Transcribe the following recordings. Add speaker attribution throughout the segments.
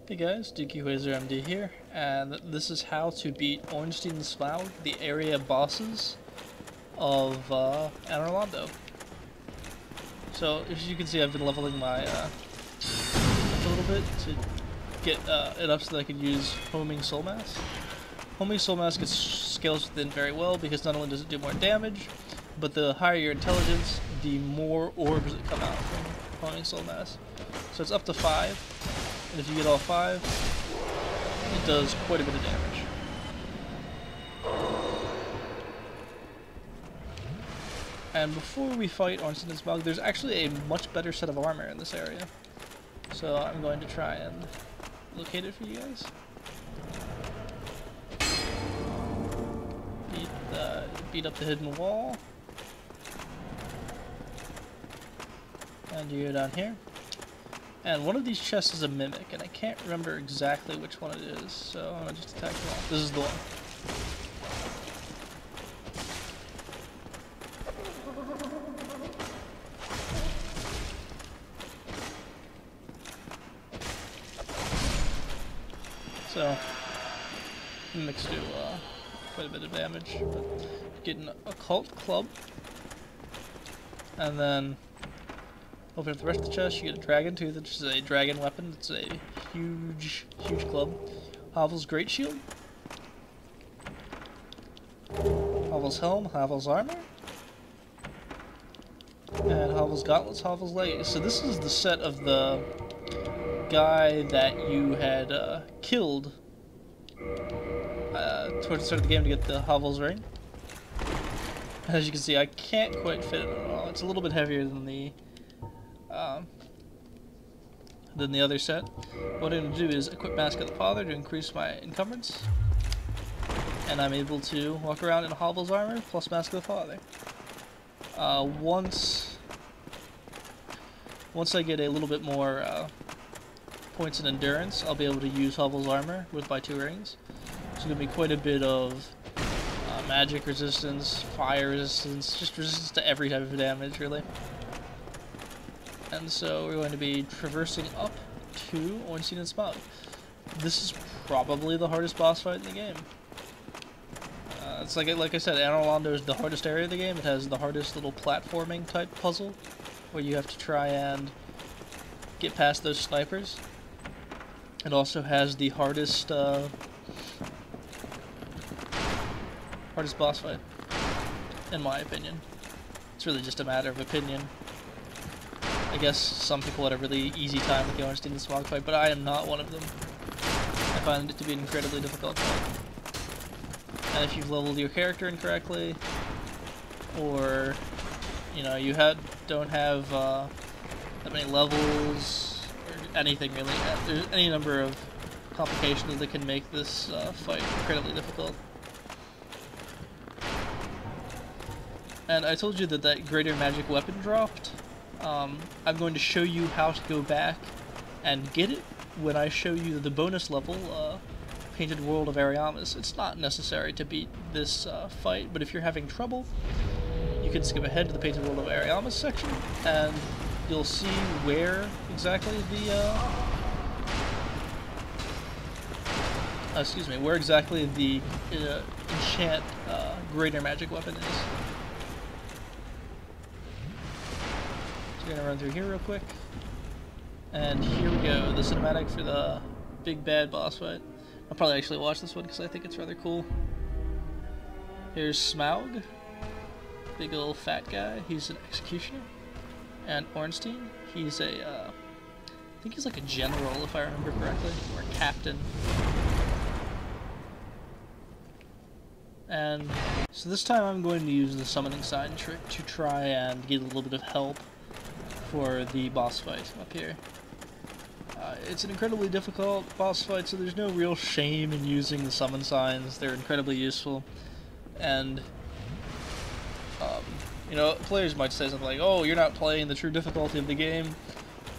Speaker 1: Hey guys, DQHazerMD here, and this is how to beat Ornstein and Smaugh, the area bosses of Anor Londo. So, as you can see, I've been leveling my a little bit to get it up so that I can use Homing Soul Mass. Homing Soul Mass gets scales within very well because not only does it do more damage, but the higher your intelligence, the more orbs that come out from Homing Soul Mass. So it's up to 5. And if you get all 5, it does quite a bit of damage. And before we fight Ornstein and Smaugh, there's actually a much better set of armor in this area. So I'm going to try and locate it for you guys. Beat up the hidden wall. And you go down here. And one of these chests is a mimic, and I can't remember exactly which one it is, so I'm gonna just attack them all. This is the one. So, mimics do quite a bit of damage, but get an occult club, and then open up the rest of the chest, you get a dragon tooth, which is a dragon weapon. It's a huge, huge club. Havel's great shield. Havel's helm, Havel's armor. And Havel's gauntlets, Havel's leggings. So this is the set of the guy that you had killed towards the start of the game to get the Havel's ring. As you can see, I can't quite fit it at all. It's a little bit heavier than the other set. What I'm going to do is equip Mask of the Father to increase my encumbrance, and I'm able to walk around in Havel's armor plus Mask of the Father. Once I get a little bit more points in endurance, I'll be able to use Havel's armor with my 2 rings. So it's going to be quite a bit of magic resistance, fire resistance, just resistance to every type of damage, really. And so we're going to be traversing up to Ornstein and Smaugh. This is probably the hardest boss fight in the game. It's like I said, Anor Londo is the hardest area of the game. It has the hardest little platforming type puzzle, where you have to try and get past those snipers. It also has the hardest boss fight, in my opinion. It's really just a matter of opinion. I guess some people had a really easy time with the Ornstein and Smaugh fight, but I am not one of them. I find it to be an incredibly difficult fight. And if you've leveled your character incorrectly, or you know you don't have that many levels or anything really, there's any number of complications that can make this fight incredibly difficult. And I told you that greater magic weapon dropped. I'm going to show you how to go back and get it when I show you the bonus level, Painted World of Ariamis. It's not necessary to beat this fight, but if you're having trouble, you can skip ahead to the Painted World of Ariamis section, and you'll see where exactly the enchant greater magic weapon is. We're gonna run through here real quick, and here we go, the cinematic for the big bad boss fight. I'll probably actually watch this one because I think it's rather cool. Here's Smaugh, big old fat guy. He's an executioner, and Ornstein, he's a I think he's like a general if I remember correctly, or a captain. And so this time I'm going to use the summoning sign trick to try and get a little bit of help for the boss fight up here. It's an incredibly difficult boss fight, so there's no real shame in using the summon signs. They're incredibly useful, and you know, players might say something like, "Oh, you're not playing the true difficulty of the game."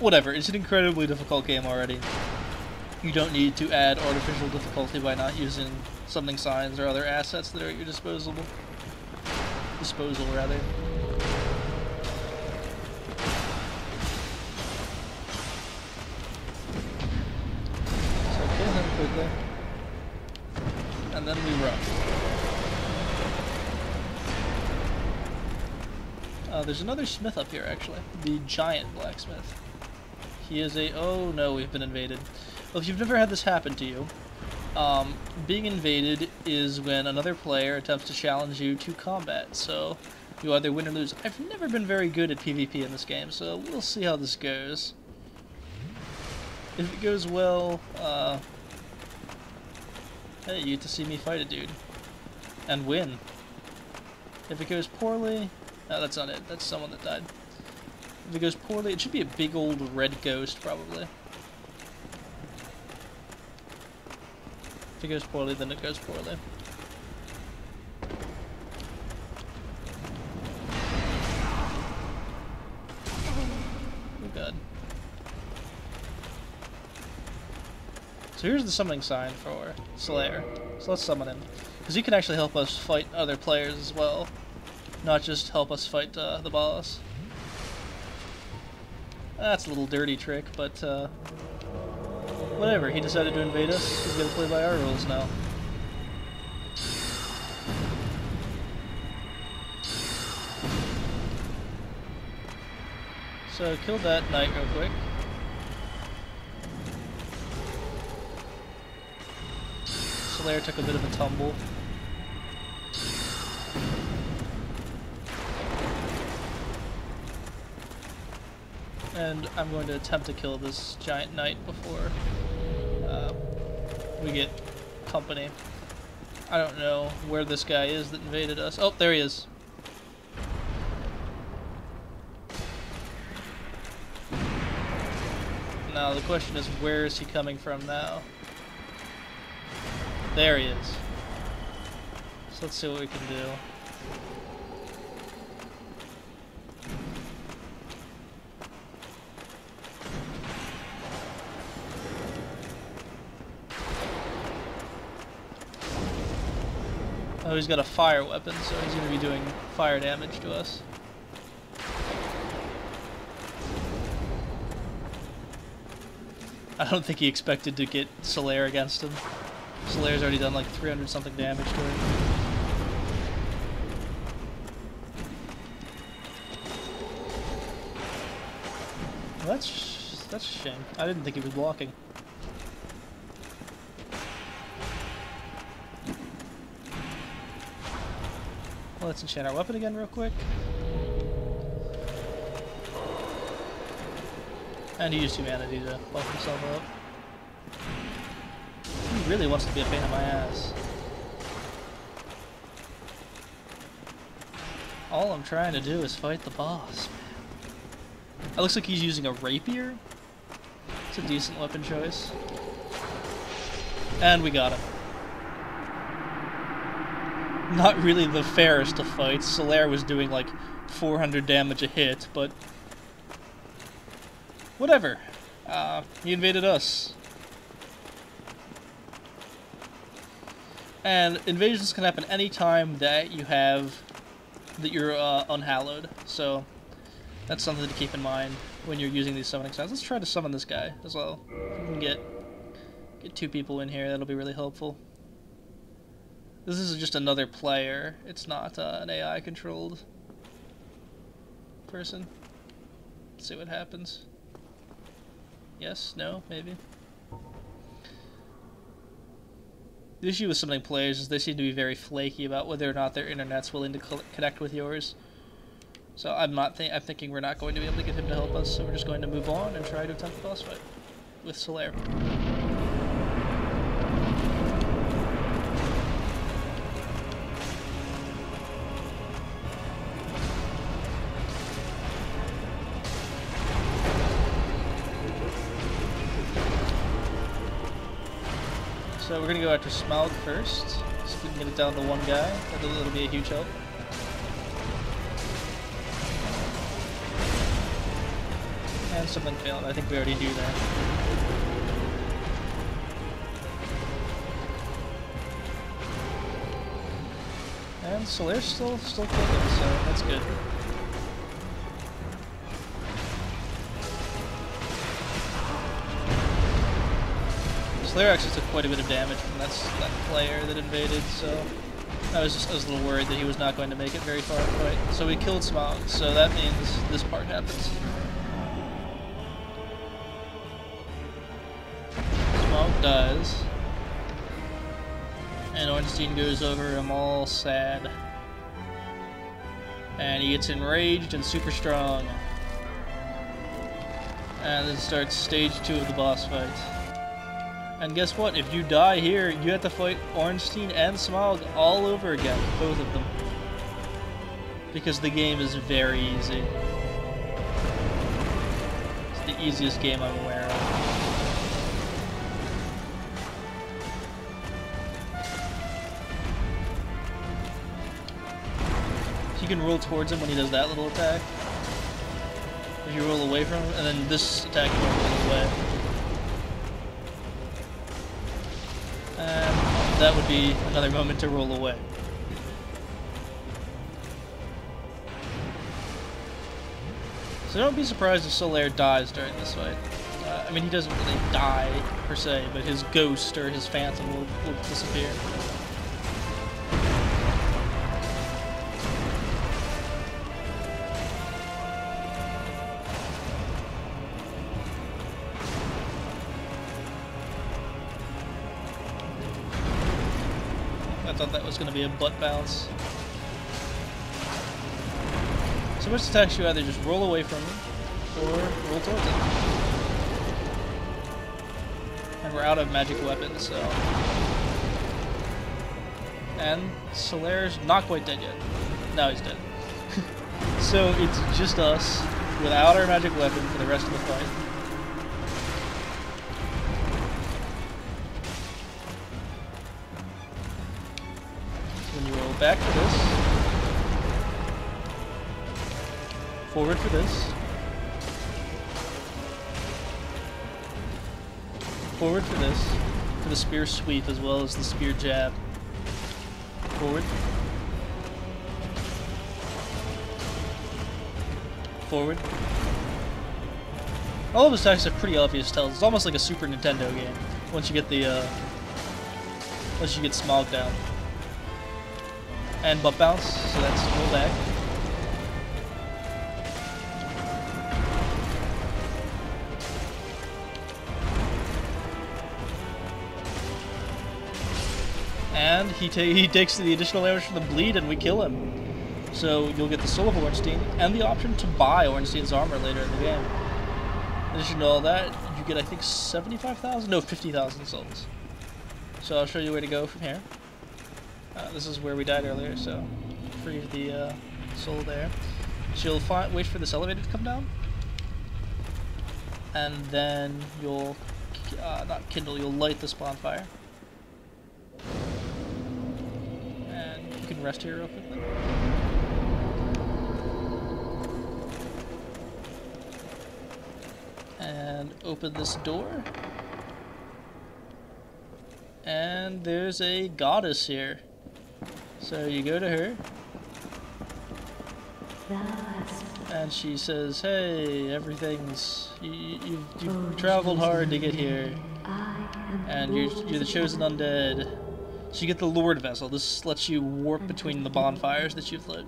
Speaker 1: Whatever, it's an incredibly difficult game already. You don't need to add artificial difficulty by not using summoning signs or other assets that are at your disposal rather. quickly. And then we run. There's another smith up here, actually. The giant blacksmith. He is a... Oh no, we've been invaded. Well, if you've never had this happen to you, being invaded is when another player attempts to challenge you to combat, so you either win or lose. I've never been very good at PvP in this game, so we'll see how this goes. If it goes well, hey, you get to see me fight a dude. And win. If it goes poorly... No, that's not it. That's someone that died. If it goes poorly, it should be a big old red ghost, probably. If it goes poorly, then it goes poorly. Oh god. So here's the summoning sign for Slayer. So let's summon him. Because he can actually help us fight other players as well. Not just help us fight the boss. That's a little dirty trick, but whatever. He decided to invade us. He's gonna play by our rules now. So killed that knight real quick. Slayer took a bit of a tumble. And I'm going to attempt to kill this giant knight before we get company. I don't know where this guy is that invaded us. Oh, there he is. Now the question is, where is he coming from now? There he is. So let's see what we can do. Oh, he's got a fire weapon, so he's going to be doing fire damage to us. I don't think he expected to get Slayer against him. Slayer's already done like 300 something damage to him. Well, that's a shame. I didn't think he was blocking. Well, let's enchant our weapon again real quick. And he used humanity to buff himself up. He really wants to be a pain in my ass. All I'm trying to do is fight the boss, man. It looks like he's using a rapier. It's a decent weapon choice. And we got him. Not really the fairest of fights. Slayer was doing like 400 damage a hit, but whatever. He invaded us. And invasions can happen anytime that you're unhallowed. So that's something to keep in mind when you're using these summoning signs. Let's try to summon this guy as well. If we can get 2 people in here, that'll be really helpful. This is just another player. It's not an AI controlled person. Let's see what happens. Yes, no, maybe. The issue with summoning players is they seem to be very flaky about whether or not their internet's willing to connect with yours. So I'm thinking we're not going to be able to get him to help us, so we're just going to move on and try to attempt the boss fight with Slayer. So we're gonna go after Smaugh first, so if we can get it down to 1 guy, that'll be a huge help. And something failed. I think we already do that. And Slayer's still kicking, so that's good. Slayer actually took quite a bit of damage from that player that invaded, so I was a little worried that he was not going to make it very far in the fight. So we killed Smaugh, so that means this part happens. Smaugh dies, and Ornstein goes over him all sad. And he gets enraged and super strong. And then starts stage 2 of the boss fight. And guess what? If you die here, you have to fight Ornstein and Smaugh all over again, both of them. Because the game is very easy. It's the easiest game I'm aware of. You can roll towards him when he does that little attack. If you roll away from him, and then this attack you won't roll away. And that would be another moment to roll away. So don't be surprised if Solaire dies during this fight. I mean, he doesn't really die, per se, but his ghost or his phantom will disappear. I thought that was going to be a butt bounce. So which attacks you either just roll away from him, or roll towards him. And we're out of magic weapons, so... And Solaire's not quite dead yet. Now he's dead. So it's just us, without our magic weapon for the rest of the fight. Back for this. Forward for this. Forward for this. For the spear sweep as well as the spear jab. Forward. Forward. All of his attacks have pretty obvious tells. It's almost like a Super Nintendo game once you get the once you get Smaugh down. And butt bounce, so that's roll back. And he takes the additional damage from the bleed, and we kill him. So you'll get the soul of Ornstein, and the option to buy Ornstein's armor later in the game. In addition to all that, you get, I think, 75,000? No, 50,000 souls. So I'll show you where to go from here. This is where we died earlier, so free the soul there. So you'll wait for this elevator to come down, and then you'll not kindle. You'll light this bonfire, and you can rest here real quickly. And open this door, and there's a goddess here. So you go to her, and she says, "Hey, everything's you've traveled hard to get here, and you're the chosen undead." So you get the Lord Vessel. This lets you warp between the bonfires that you've lit,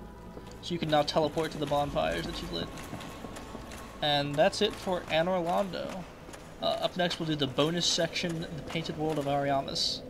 Speaker 1: so you can now teleport to the bonfires that you've lit. And that's it for Anor Londo. Up next, we'll do the bonus section, the Painted World of Ariamis.